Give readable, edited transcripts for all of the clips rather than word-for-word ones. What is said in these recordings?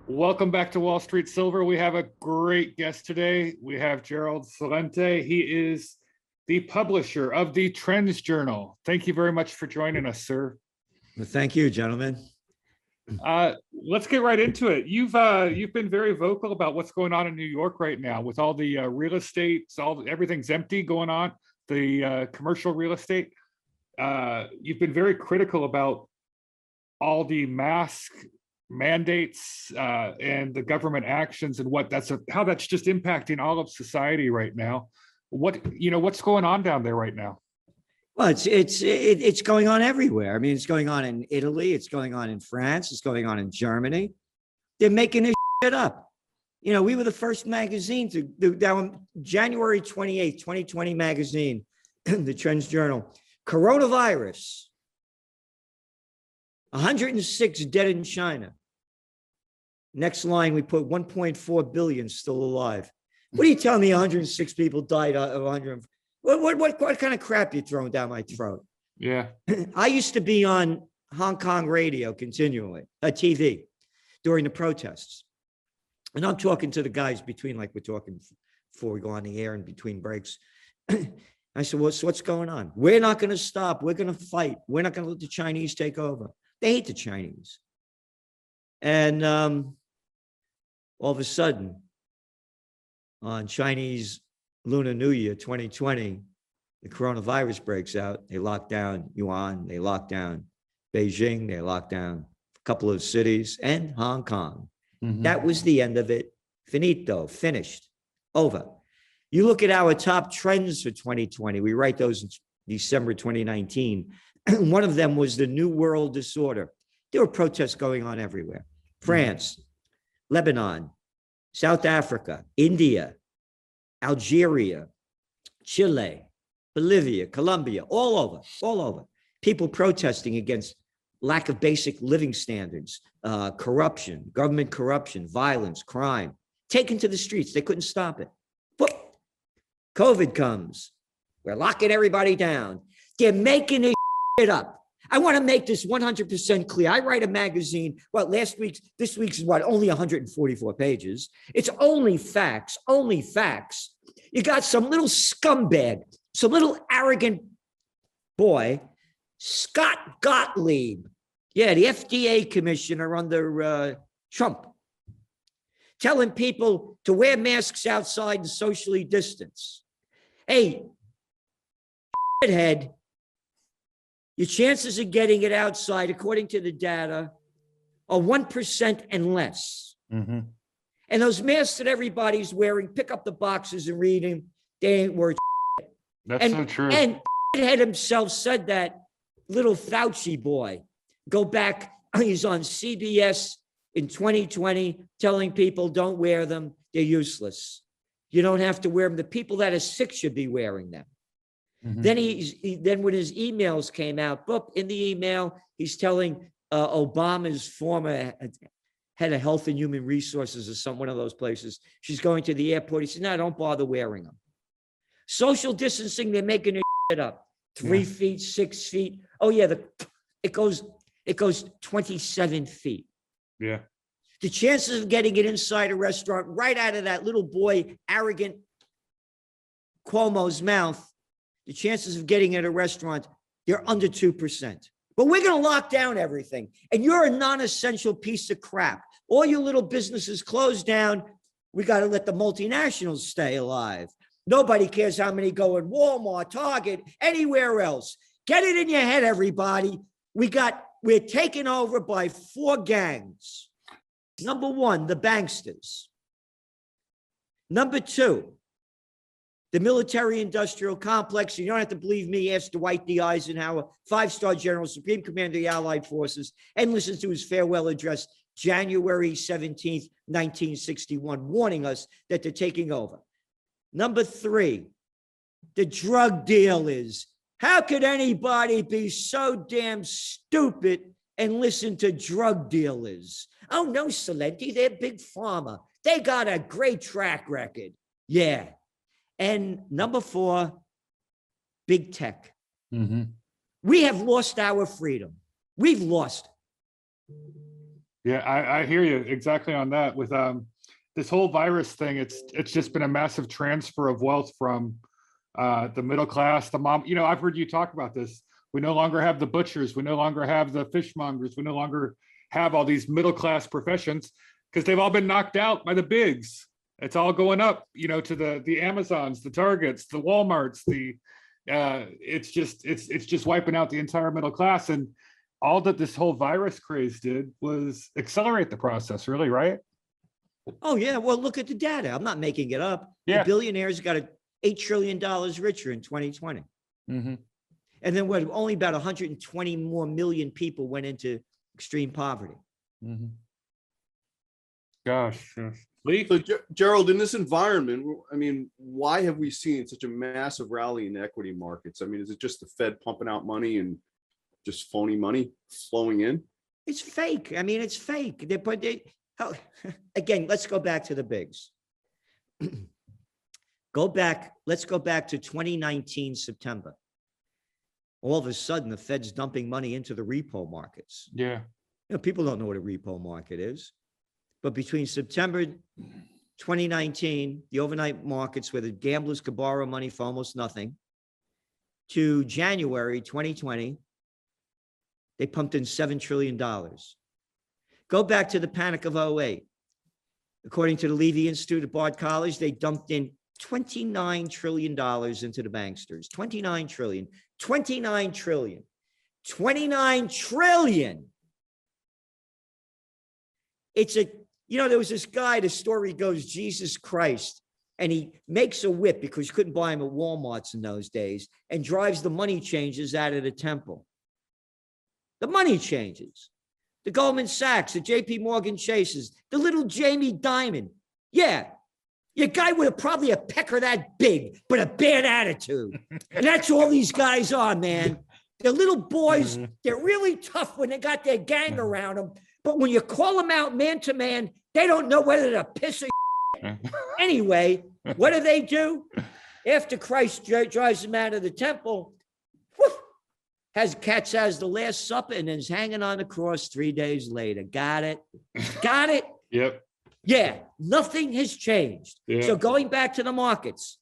Welcome back to Wall Street Silver. We have a great guest today. We have Gerald Celente. He is the publisher of the Trends Journal. Thank you very much for joining us, sir. Well, thank you, gentlemen. Let's get right into it. You've been very vocal about what's going on in New York right now with all the real estate. Everything's empty going on. The commercial real estate. You've been very critical about all the mask mandates and the government actions and how that's just impacting all of society right now. What's going on down there right now? Well, it's going on everywhere. I mean, it's going on in Italy. It's going on in France. It's going on in Germany. They're making this shit up. You know, we were the first magazine to do down January 28th, 2020 magazine, the Trends Journal. Coronavirus. 106 dead in China. Next line, we put 1.4 billion still alive. What are you telling me 106 people died of 100? What kind of crap you throwing down my throat? Yeah. I used to be on Hong Kong radio continually, TV, during the protests. And I'm talking to the guys between, like we're talking before we go on the air and between breaks. I said, well, so what's going on? We're not going to stop. We're going to fight. We're not going to let the Chinese take over. They hate the Chinese. And all of a sudden, on Chinese Lunar New Year 2020, the coronavirus breaks out. They lock down Yuan. They lock down Beijing. They lock down a couple of cities and Hong Kong. Mm-hmm. That was the end of it. Finito, finished, over. You look at our top trends for 2020. We write those in December 2019. One of them was the New World Disorder. There were protests going on everywhere. France, Lebanon, South Africa, India, Algeria, Chile, Bolivia, Colombia, all over. People protesting against lack of basic living standards, corruption, government corruption, violence, crime, taken to the streets. They couldn't stop it. But COVID comes. We're locking everybody down. They're making this shit up. I want to make this 100% clear. I write a magazine. Well, this week's is what? Only 144 pages. It's only facts. You got some little scumbag, some little arrogant boy, Scott Gottlieb. Yeah, the FDA commissioner under Trump, telling people to wear masks outside and socially distance. Hey, head. Your chances of getting it outside, according to the data, are 1% and less. Mm-hmm. And those masks that everybody's wearing, pick up the boxes and read them, they ain't worth shit. That's so true. And head himself said that, little Fauci boy. Go back, he's on CBS in 2020 telling people don't wear them, they're useless. You don't have to wear them. The people that are sick should be wearing them. Mm-hmm. Then when his emails came out, in the email, he's telling Obama's former head of health and human resources or one of those places, she's going to the airport. He said, no, don't bother wearing them. Social distancing, they're making it up. 3 feet, 6 feet. Oh yeah, it goes 27 feet. Yeah. The chances of getting it inside a restaurant right out of that little boy, arrogant Cuomo's mouth, the chances of getting at a restaurant, they're under 2%. But we're going to lock down everything. And you're a non-essential piece of crap. All your little businesses closed down. We got to let the multinationals stay alive. Nobody cares how many go in Walmart, Target, anywhere else. Get it in your head, everybody. We're taken over by 4 gangs. Number 1, the Banksters. Number 2, the military-industrial complex. You don't have to believe me. Ask Dwight D. Eisenhower, 5-star general, Supreme Commander of the Allied Forces, and listen to his farewell address, January 17th, 1961, warning us that they're taking over. Number 3, the drug dealers. How could anybody be so damn stupid and listen to drug dealers? Oh, no, Celente, they're big pharma. They got a great track record. Yeah. And number 4, big tech. Mm-hmm. We have lost our freedom. We've lost. Yeah, I hear you exactly on that. With this whole virus thing, it's just been a massive transfer of wealth from the middle class, the mom. You know, I've heard you talk about this. We no longer have the butchers. We no longer have the fishmongers. We no longer have all these middle class professions because they've all been knocked out by the bigs. It's all going up, you know, to the Amazons, the Targets, the Walmarts, the it's just wiping out the entire middle class. And all that this whole virus craze did was accelerate the process, really, right? Oh yeah, well, look at the data. I'm not making it up. The Yeah. billionaires got $8 trillion richer in 2020. Mm-hmm. And then what, only about 120 more million people went into extreme poverty. Mm-hmm. Gosh. Lee? So, Gerald, in this environment, I mean, why have we seen such a massive rally in equity markets? I mean, is it just the Fed pumping out money and just phony money flowing in? It's fake. I mean, it's fake. Again, let's go back to the bigs. Let's go back to 2019, September. All of a sudden, the Fed's dumping money into the repo markets. Yeah. You know, people don't know what a repo market is. But between September 2019, the overnight markets where the gamblers could borrow money for almost nothing, to January 2020, they pumped in $7 trillion. Go back to the panic of 2008. According to the Levy Institute at Bard College, they dumped in $29 trillion into the banksters. 29 trillion, 29 trillion, 29 trillion. It's a, you know, there was this guy, the story goes, Jesus Christ, and he makes a whip because you couldn't buy him at Walmart's in those days and drives the money changers out of the temple. The money changers, the Goldman Sachs, the JP Morgan Chases, the little Jamie Dimon. Yeah, your guy with probably a pecker that big, but a bad attitude. And that's all these guys are, man. They're little boys. They're really tough when they got their gang around them. But when you call them out man to man, they don't know whether to piss or anyway, what do? After Christ drives them out of the temple, whoosh, Cats has the Last Supper and is hanging on the cross 3 days later. Got it? Got it? Yep. Yeah, nothing has changed. Yeah. So going back to the markets.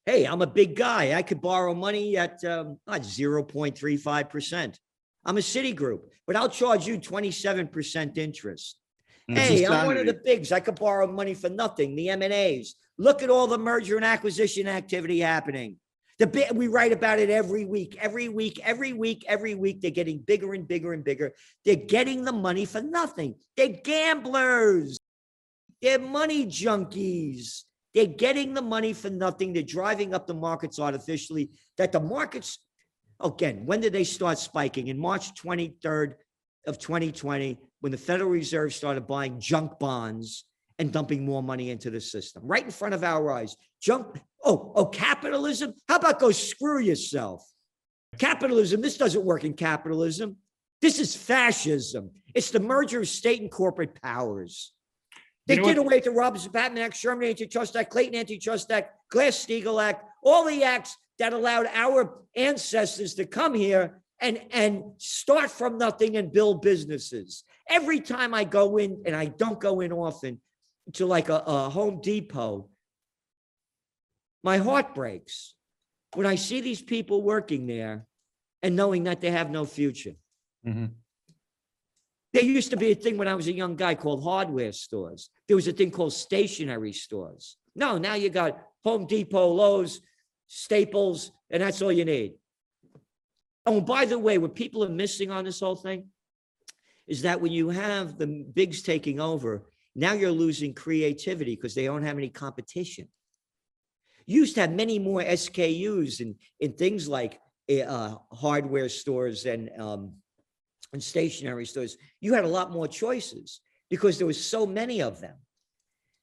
Hey, I'm a big guy. I could borrow money at 0.35%. I'm a Citigroup, but I'll charge you 27% interest. Hey, I'm one of the bigs. I could borrow money for nothing. The M&As. Look at all the merger and acquisition activity happening. We write about it every week. They're getting bigger and bigger and bigger. They're getting the money for nothing. They're gamblers. They're money junkies. They're getting the money for nothing. They're driving up the markets artificially. That the markets, again, when did they start spiking? In March 23rd of 2020, when the Federal Reserve started buying junk bonds and dumping more money into the system, right in front of our eyes. Capitalism? How about go screw yourself? Capitalism, this doesn't work in capitalism. This is fascism. It's the merger of state and corporate powers. They did away with the Roberts-Patman Act, Sherman Antitrust Act, Clayton Antitrust Act, Glass-Steagall Act, all the acts that allowed our ancestors to come here and start from nothing and build businesses. Every time I go in, and I don't go in often, to like a Home Depot, my heart breaks when I see these people working there and knowing that they have no future. Mm-hmm. There used to be a thing when I was a young guy called hardware stores. There was a thing called stationery stores. No, now you got Home Depot, Lowe's, Staples, and that's all you need. Oh, by the way, what people are missing on this whole thing is that when you have the bigs taking over, now you're losing creativity because they don't have any competition. You used to have many more SKUs in things like hardware stores and stationery stores. You had a lot more choices because there was so many of them.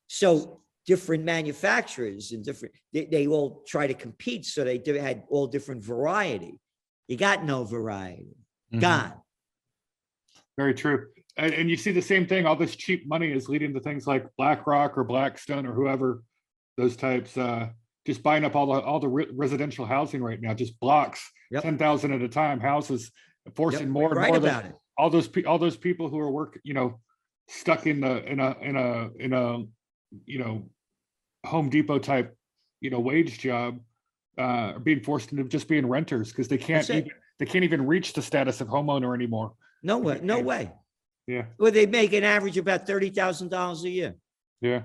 So different manufacturers and they all try to compete. So they had all different variety. You got no variety. Mm-hmm. Gone. Very true. And you see the same thing. All this cheap money is leading to things like BlackRock or Blackstone or whoever, those types, just buying up all the residential housing right now, just blocks, Yep. 10,000 at a time, houses, forcing more and right more about it. all those people who are stuck in a Home Depot type, wage job, are being forced into just being renters because they can't even reach the status of homeowner anymore. No way, no way. Yeah. Well, they make an average of about $30,000 a year. Yeah.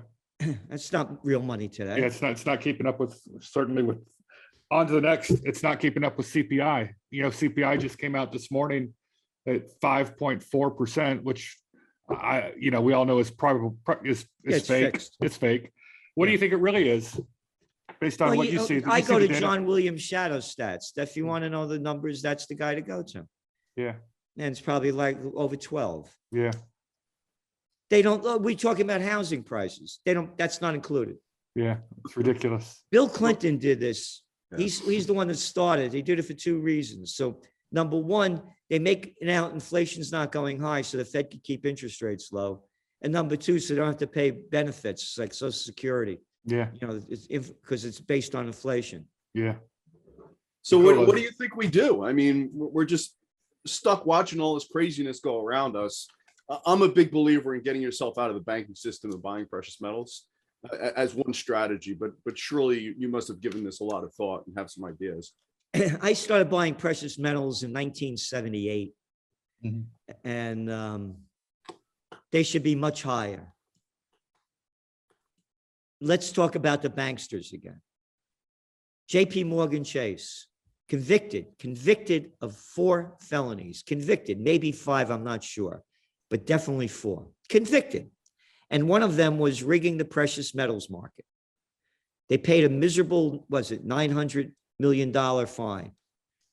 That's not real money today. Yeah. It's not keeping up with, certainly with, on to the next. It's not keeping up with CPI. CPI just came out this morning at 5.4%, which we all know is probably is It's fake. fixed. It's fake. What do you think it really is? Based on Well, what you see. I go to John Williams Shadow Stats. If you want to know the numbers, that's the guy to go to. Yeah. And it's probably like over 12. Yeah. They don't, we talking about housing prices. That's not included. Yeah. It's ridiculous. Bill Clinton did this. Yeah. He's the one that started. He did it for two reasons. So number one, they make now inflation's not going high, so the Fed can keep interest rates low. And number two, so they don't have to pay benefits like Social Security. Yeah. Because it's based on inflation. Yeah. So what do you think we do? I mean, we're just stuck watching all this craziness go around us. I'm a big believer in getting yourself out of the banking system and buying precious metals as one strategy, but surely you must have given this a lot of thought and have some ideas. I started buying precious metals in 1978, and they should be much higher. Let's talk about the banksters again. JP Morgan Chase, convicted of 4 felonies, maybe 5, I'm not sure, but definitely 4, convicted. And one of them was rigging the precious metals market. They paid a miserable, $900 million fine.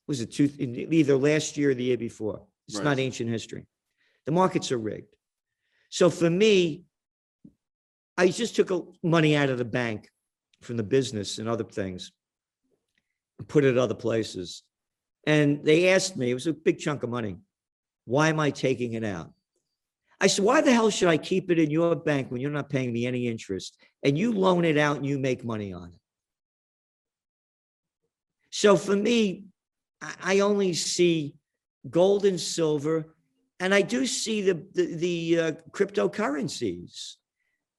Was it either last year or the year before? It's Right. Not ancient history. The markets are rigged. So for me, I just took money out of the bank from the business and other things and put it other places. And they asked me, it was a big chunk of money, why am I taking it out? I said, why the hell should I keep it in your bank when you're not paying me any interest and you loan it out and you make money on it? So for me, I only see gold and silver, and I do see the cryptocurrencies.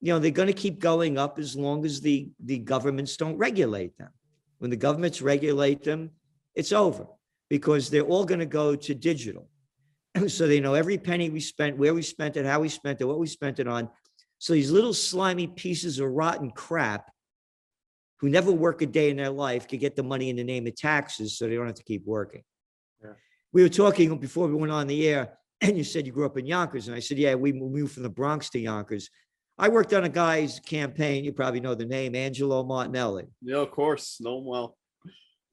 They're going to keep going up as long as the governments don't regulate them. When the governments regulate them, it's over because they're all going to go to digital. So they know every penny we spent, where we spent it, how we spent it, what we spent it on. So these little slimy pieces of rotten crap who never work a day in their life could get the money in the name of taxes so they don't have to keep working. Yeah. We were talking before we went on the air, and you said you grew up in Yonkers. And I said, yeah, we moved from the Bronx to Yonkers. I worked on a guy's campaign. You probably know the name, Angelo Martinelli. Yeah, of course. Know him well.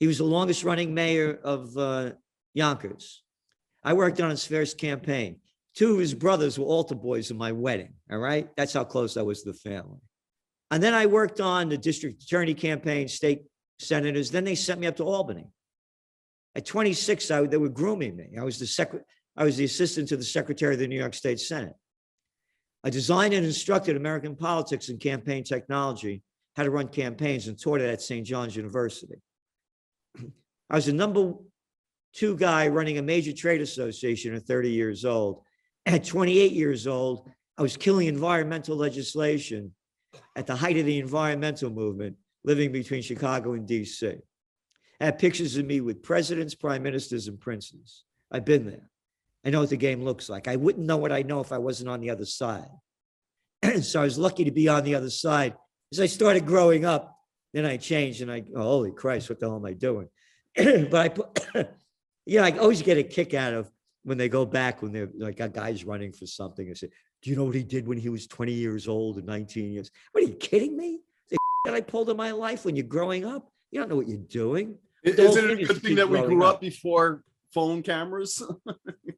He was the longest running mayor of Yonkers. I worked on his first campaign. 2 of his brothers were altar boys in my wedding. All right. That's how close I was to the family. And then I worked on the district attorney campaign, state senators. Then they sent me up to Albany. At 26, they were grooming me. I was the assistant to the secretary of the New York State Senate. I designed and instructed American politics and campaign technology, how to run campaigns, and taught it at St. John's University. I was the number 2 guy running a major trade association at 30 years old. At 28 years old, I was killing environmental legislation at the height of the environmental movement, living between Chicago and DC. I have pictures of me with presidents, prime ministers, and princes. I've been there. I know what the game looks like. I wouldn't know what I know if I wasn't on the other side. So I was lucky to be on the other side. As I started growing up, then I changed and holy Christ, what the hell am I doing? But I always get a kick out of when they go back, when they're like a guy's running for something and say, do you know what he did when he was 20 years old and 19 years? What, are you kidding me? The that I pulled in my life when you're growing up, you don't know what you're doing. Isn't it a good thing that we grew up before phone cameras?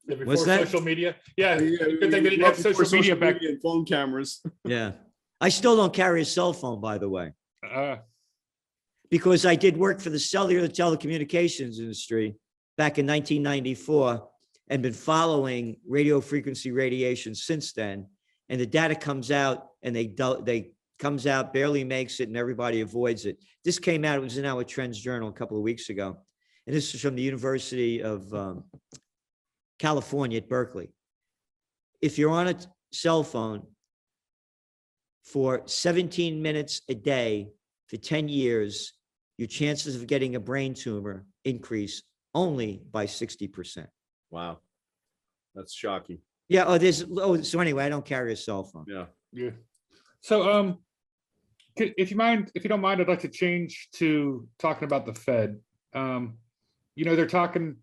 Before What's that? social media. Yeah. Good thing they didn't have social media back. And phone cameras. Yeah. I still don't carry a cell phone, by the way, Uh, because I did work for the cellular telecommunications industry back in 1994 and been following radio frequency radiation since then. And the data comes out and they comes out, barely makes it, and everybody avoids it. This came out, it was in our Trends Journal a couple of weeks ago. And this is from the University of California at Berkeley. if you're on a cell phone for 17 minutes a day for 10 years, your chances of getting a brain tumor increase only by 60%. Wow. That's shocking. Yeah. So anyway, I don't carry a cell phone. Yeah. Yeah. So, if you don't mind, I'd like to change to talking about the Fed. They're talking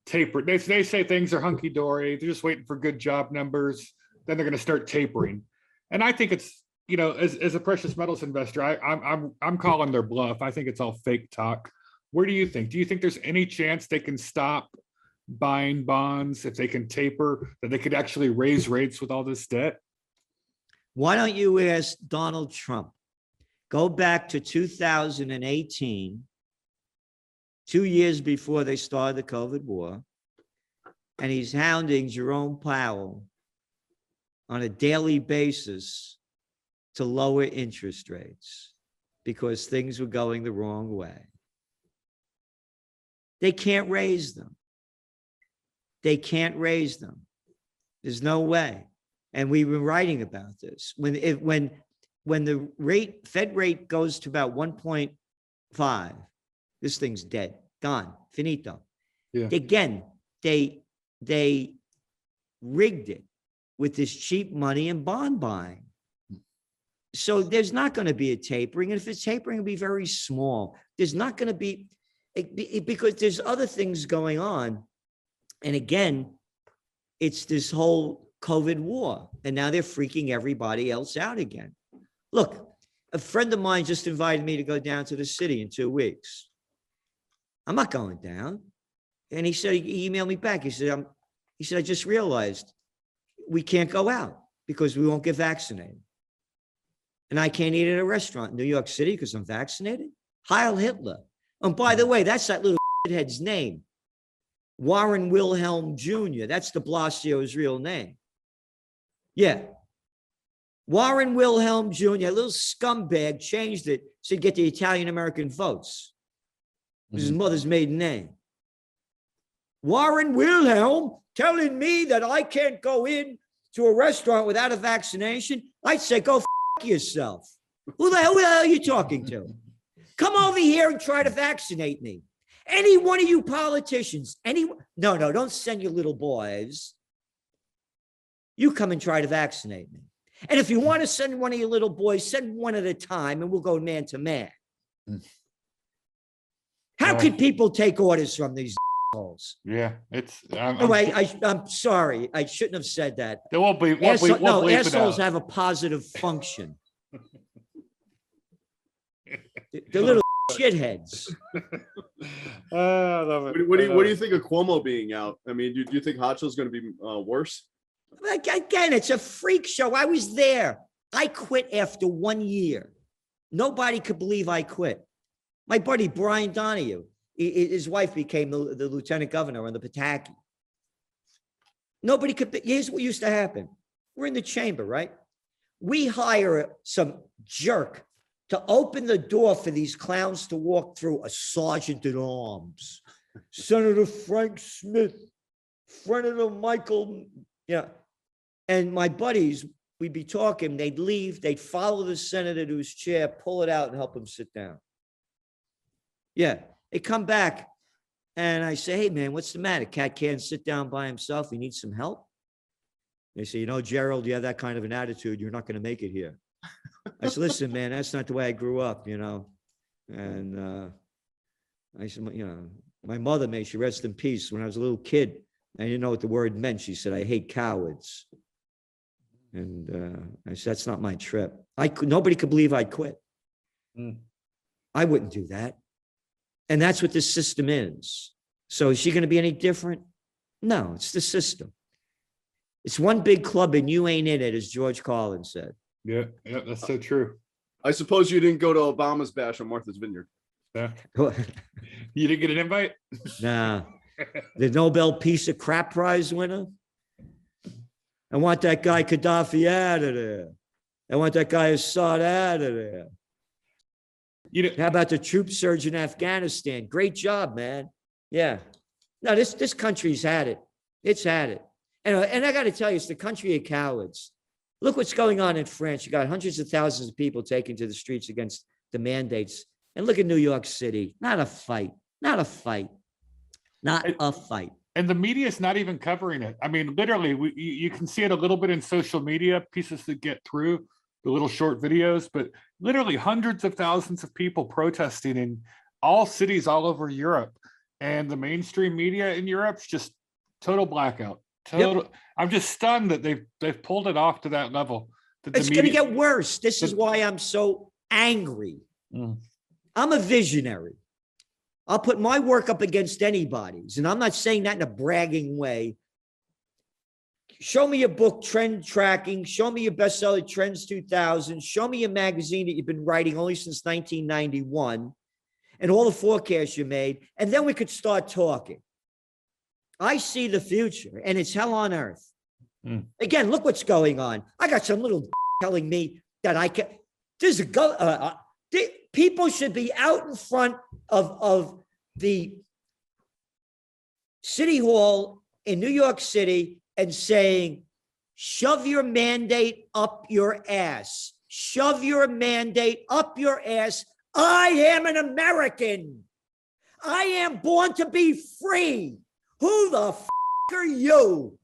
taper. They say things are hunky dory. They're just waiting for good job numbers. Then they're going to start tapering. And I think it's, as a precious metals investor, I'm calling their bluff. I think it's all fake talk. Where do you think? Do you think there's any chance they can stop buying bonds if they can taper, that they could actually raise rates with all this debt? Why don't you ask Donald Trump? Go back to 2018, 2 years before they started the COVID war, and he's hounding Jerome Powell on a daily basis to lower interest rates because things were going the wrong way. They can't raise them. They can't raise them. There's no way. And we've been writing about this. When the Fed rate goes to about 1.5, this thing's dead, gone, finito. Yeah. Again, they rigged it with this cheap money and bond buying. So there's not going to be a tapering. And if it's tapering, it'll be very small. There's not going to be, because there's other things going on. And again, it's this whole COVID war. And now they're freaking everybody else out again. Look, a friend of mine just invited me to go down to the city in 2 weeks. I'm not going down. And he said, he emailed me back. He said, I just realized we can't go out because we won't get vaccinated. And I can't eat at a restaurant in New York City because I'm vaccinated. Heil Hitler. And by the way, that's that little shithead's name. Warren Wilhelm Jr. That's de Blasio's real name. Yeah. Warren Wilhelm Jr., a little scumbag, changed it to get the Italian-American votes. It was his mother's maiden name. Warren Wilhelm telling me that I can't go in to a restaurant without a vaccination. I'd say, go yourself. Who the hell are you talking to? Come over here and try to vaccinate me. Any one of you politicians, no, don't send your little boys. You come and try to vaccinate me. And if you want to send one of your little boys, send one at a time and we'll go man to man. How could people take orders from these assholes? Yeah, I'm sorry. I shouldn't have said that. There won't be. Assholes have a positive function. They're little shitheads. I love it. What do you think of Cuomo being out? I mean, do you think Hochul's going to be worse? Again, it's a freak show. I was there. I quit after 1 year. Nobody could believe I quit. My buddy, Brian Donahue, his wife became the lieutenant governor on the Pataki. Nobody could. Here's what used to happen. We're in the chamber, right? We hire some jerk to open the door for these clowns to walk through, a sergeant at arms, Senator Frank Smith, Senator Michael, and my buddies, we'd be talking, they'd leave, they'd follow the senator to his chair, pull it out and help him sit down. Yeah, they come back and I say, hey man, what's the matter? Cat can't sit down by himself. He needs some help. They say, Gerald, you have that kind of an attitude. You're not going to make it here. I said, listen, man, that's not the way I grew up, And I said, my mother, may she rest in peace. When I was a little kid, I didn't know what the word meant. She said, I hate cowards. And I said, that's not my trip. Nobody could believe I'd quit. I wouldn't do that. And that's what this system is. So is she going to be any different? No, it's the system. It's one big club and you ain't in it, as George Carlin said. Yeah, that's so true. I suppose you didn't go to Obama's bash on Martha's Vineyard. Yeah. You didn't get an invite? Nah. The Nobel Peace of Crap Prize winner? I want that guy Gaddafi out of there. I want that guy Assad out of there. How about the troop surge in Afghanistan? Great job, man. Yeah. No, this country's had it. It's had it. And I got to tell you, it's the country of cowards. Look what's going on in France. You got hundreds of thousands of people taking to the streets against the mandates. And look at New York City. Not a fight. Not a fight. Not a fight. And the media is not even covering it. I mean, literally, you can see it a little bit in social media, pieces that get through, the little short videos, but literally hundreds of thousands of people protesting in all cities all over Europe. And the mainstream media in Europe's just total blackout. Total. Yep. I'm just stunned that they've pulled it off to that level. It's going to get worse. This is why I'm so angry. I'm a visionary. I'll put my work up against anybody's, and I'm not saying that in a bragging way. Show me a book, Trend Tracking. Show me your bestseller, Trends 2000. Show me a magazine that you've been writing only since 1991 and all the forecasts you made, and then we could start talking. I see the future, and it's hell on earth. Again, look what's going on. I got some little telling me that I can. There's a people should be out in front of the City Hall in New York City and saying, shove your mandate up your ass. Shove your mandate up your ass. I am an American. I am born to be free. Who the f are you?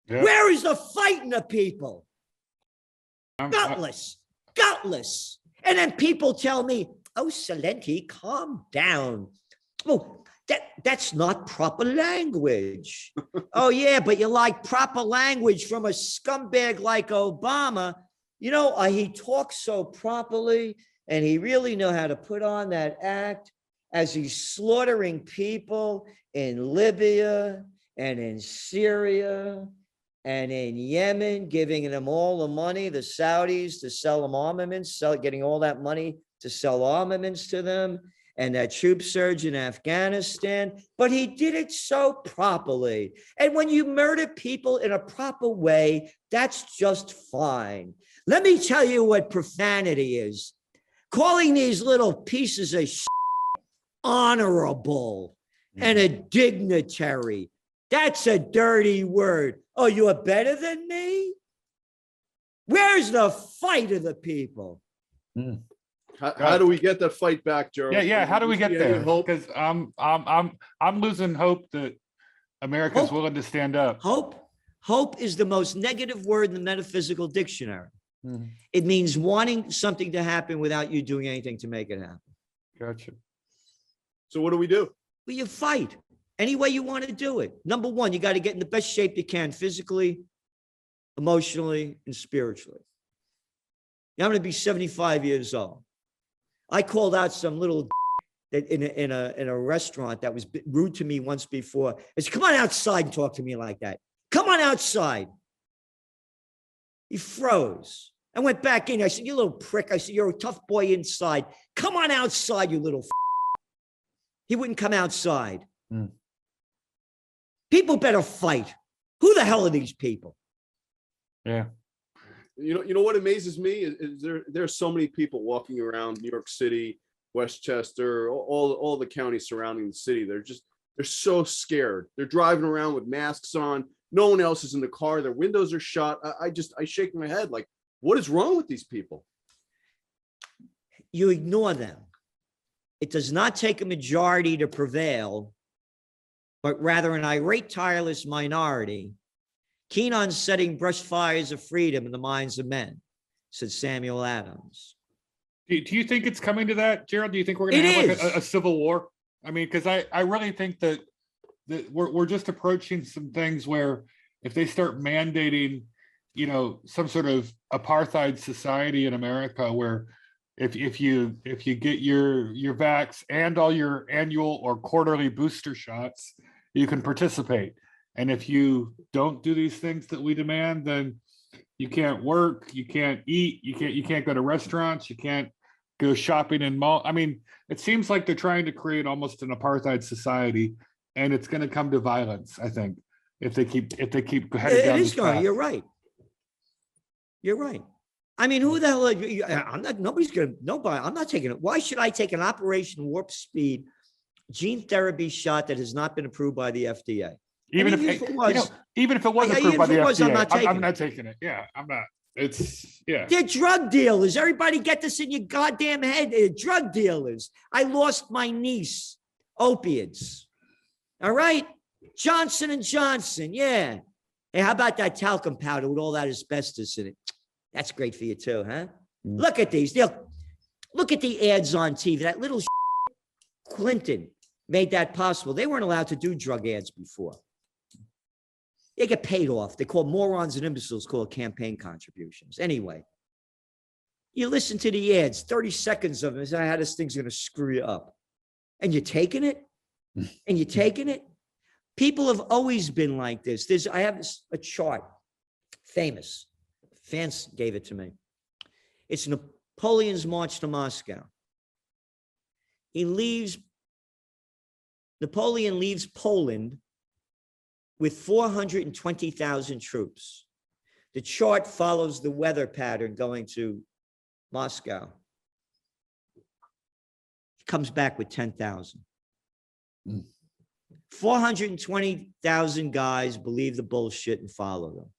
Yep. Where is the fight in the people? Gutless. Gutless. And then people tell me, oh, Celente, calm down. Oh, that's not proper language. Oh, yeah, but you like proper language from a scumbag like Obama. You know, he talks so properly, and he really know how to put on that act as he's slaughtering people in Libya and in Syria and in Yemen, giving them all the money, the Saudis, to sell them armaments, getting all that money to sell armaments to them, and that troop surge in Afghanistan. But he did it so properly. And when you murder people in a proper way, that's just fine. Let me tell you what profanity is. Calling these little pieces of shit honorable and a dignitary. That's a dirty word. Oh, you are better than me? Where's the fight of the people? How do we get that fight back, Gerald? Yeah. How do we get there? Because I'm losing hope that America's willing to stand up. Hope is the most negative word in the metaphysical dictionary. It means wanting something to happen without you doing anything to make it happen. Gotcha. So what do we do? Well, you fight any way you want to do it. Number one, you got to get in the best shape you can, physically, emotionally, and spiritually. I'm going to be 75 years old. I called out some little that in a restaurant that was rude to me once before. I said, come on outside and talk to me like that. Come on outside. He froze. I went back in. I said, you little prick. I said, you're a tough boy inside. Come on outside, you little He wouldn't come outside. People better fight. Who the hell are these people? Yeah. You know what amazes me is there's so many people walking around New York City, Westchester, all the counties surrounding the city. They're so scared. They're driving around with masks on. No one else is in the car. Their windows are shut. I shake my head like, what is wrong with these people? You ignore them. It does not take a majority to prevail, but rather an irate, tireless minority, keen on setting brush fires of freedom in the minds of men, said Samuel Adams. Do you think it's coming to that, Gerald? Do you think we're going to have like a civil war? I mean, because I really think that we're just approaching some things where if they start mandating, you know, some sort of apartheid society in America where if you get your vax and all your annual or quarterly booster shots, you can participate. And if you don't do these things that we demand, then you can't work, you can't eat, you can't go to restaurants, you can't go shopping in mall. I mean, it seems like they're trying to create almost an apartheid society, and it's going to come to violence, I think, if they keep heading down this path. You're right. You're right. I mean, who the hell are you? I'm not taking it. Why should I take an Operation Warp Speed gene therapy shot that has not been approved by the FDA? Even And if, even if it you was, know, even if it was Yeah, approved even by if the it was, I'm FDA, not I'm taking not taking it. Yeah, I'm not. It's, yeah. they're drug dealers. Everybody get this in your goddamn head. They're drug dealers. I lost my niece, opiates. All right. Johnson and Johnson. Yeah. Hey, how about that talcum powder with all that asbestos in it? That's great for you too, huh? Look at these. Look at the ads on TV. That little Clinton made that possible. They weren't allowed to do drug ads before. They get paid off. They call morons and imbeciles called campaign contributions. Anyway, you listen to the ads, 30 seconds of them, and say how this thing's going to screw you up. And you're taking it? And you're taking it? People have always been like this. I have a chart, famous. Fans gave it to me. It's Napoleon's march to Moscow. Napoleon leaves Poland with 420,000 troops. The chart follows the weather pattern going to Moscow. He comes back with 10,000. 420,000 guys believe the bullshit and follow them.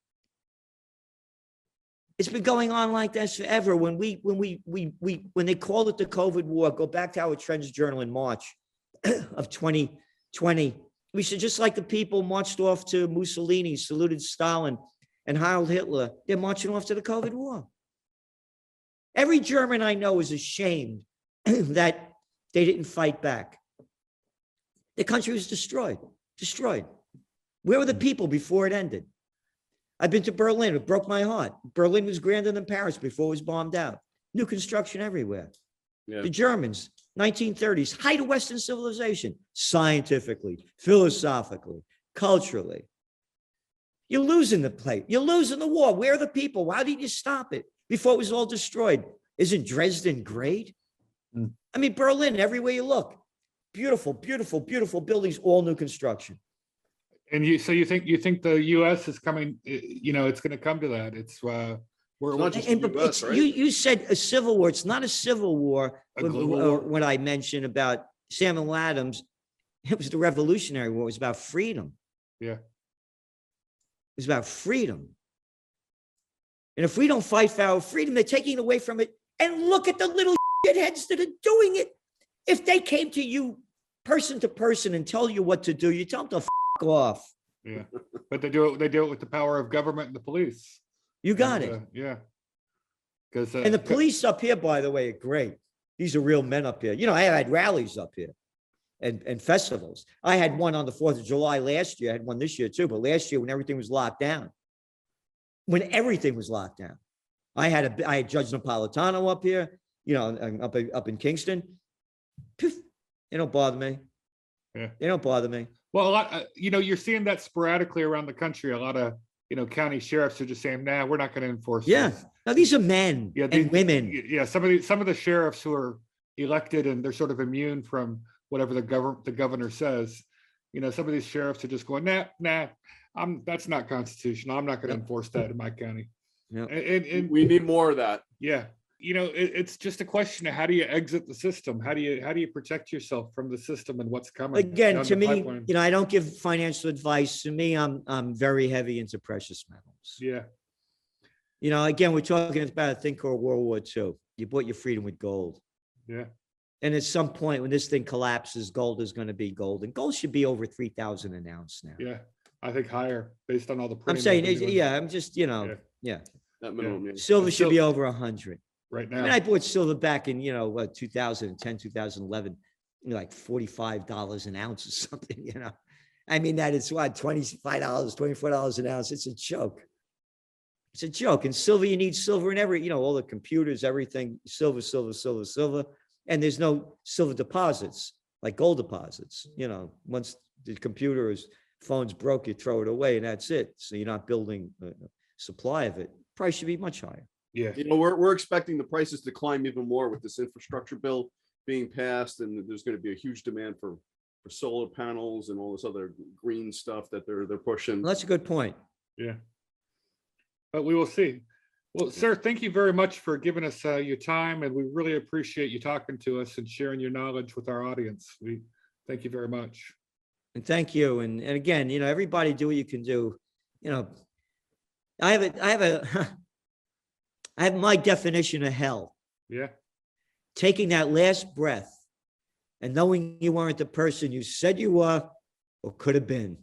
It's been going on like this forever. When they called it the COVID war, go back to our Trends Journal in March of 2020. We said, just like the people marched off to Mussolini, saluted Stalin and Heil Hitler, they're marching off to the COVID war. Every German I know is ashamed that they didn't fight back. The country was destroyed. Where were the people before it ended? I've been to Berlin. It broke my heart. Berlin was grander than Paris before it was bombed out. New construction everywhere. Yeah. The Germans, 1930s, height of Western civilization, scientifically, philosophically, culturally. You're losing the plate. You're losing the war. Where are the people? Why didn't you stop it before it was all destroyed? Isn't Dresden great? I mean, Berlin, everywhere you look, beautiful, beautiful, beautiful buildings, all new construction. And you think the U.S. is coming? You know, it's going to come to that. It's not just the US, right? You said a civil war. It's not a civil war. When I mentioned about Samuel Adams, it was the Revolutionary War. It was about freedom. Yeah, it was about freedom. And if we don't fight for our freedom, they're taking it away from it. And look at the little shitheads that are doing it. If they came to you person to person and tell you what to do, you tell them to off. Yeah, but they do it with the power of government and the police. You got it. Yeah, because and the police up here, by the way, are great. These are real men up here. You know, I had rallies up here and festivals. I had one on the 4th of July last year. I had one this year too, but last year when everything was locked down, I had Judge Napolitano up here, you know, up in Kingston. Poof, they don't bother me. Yeah, they don't bother me. Well, a lot, you know, you're seeing that sporadically around the country. A lot of, you know, county sheriffs are just saying, "Nah, we're not going to enforce." Yeah, this. Now these are men and women. Yeah, some of the sheriffs who are elected and they're sort of immune from whatever the governor says. You know, some of these sheriffs are just going, "Nah, that's not constitutional. I'm not going to enforce that in my county." Yeah, and we need more of that. Yeah. You know, it's just a question of how do you exit the system? How do you protect yourself from the system and what's coming? Again, to me, you know, I don't give financial advice. To me, I'm very heavy into precious metals. Yeah. You know, again, we're talking about a thing called World War II. You bought your freedom with gold. Yeah. And at some point when this thing collapses, gold is going to be gold. And gold should be over 3,000 an ounce now. Yeah. I think higher based on all the I'm saying, yeah, I'm just, you know, yeah. That minimum, yeah. Silver should be over 100. Right now. I mean, I bought silver back in, you know, 2010, 2011, like $45 an ounce or something, you know. I mean, that is what, $25, $24 an ounce. It's a joke. It's a joke. And silver, you need silver in every, you know, all the computers, everything, silver. And there's no silver deposits, like gold deposits. You know, once the computer's phone's broke, you throw it away and that's it. So you're not building a supply of it. Price should be much higher. Yeah, you know, we're expecting the prices to climb even more with this infrastructure bill being passed, and there's going to be a huge demand for solar panels and all this other green stuff that they're pushing. Well, that's a good point. Yeah, but we will see. Well, sir, thank you very much for giving us your time, and we really appreciate you talking to us and sharing your knowledge with our audience. We thank you very much. And thank you. And again, everybody do what you can do. I have my definition of hell. Yeah. Taking that last breath and knowing you weren't the person you said you were or could have been.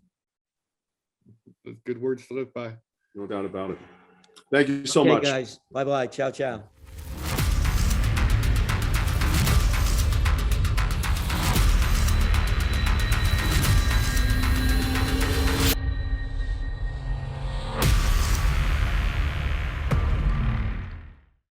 Good words to live by. No doubt about it. Thank you so Okay, much. guys. Bye-bye. Ciao, ciao.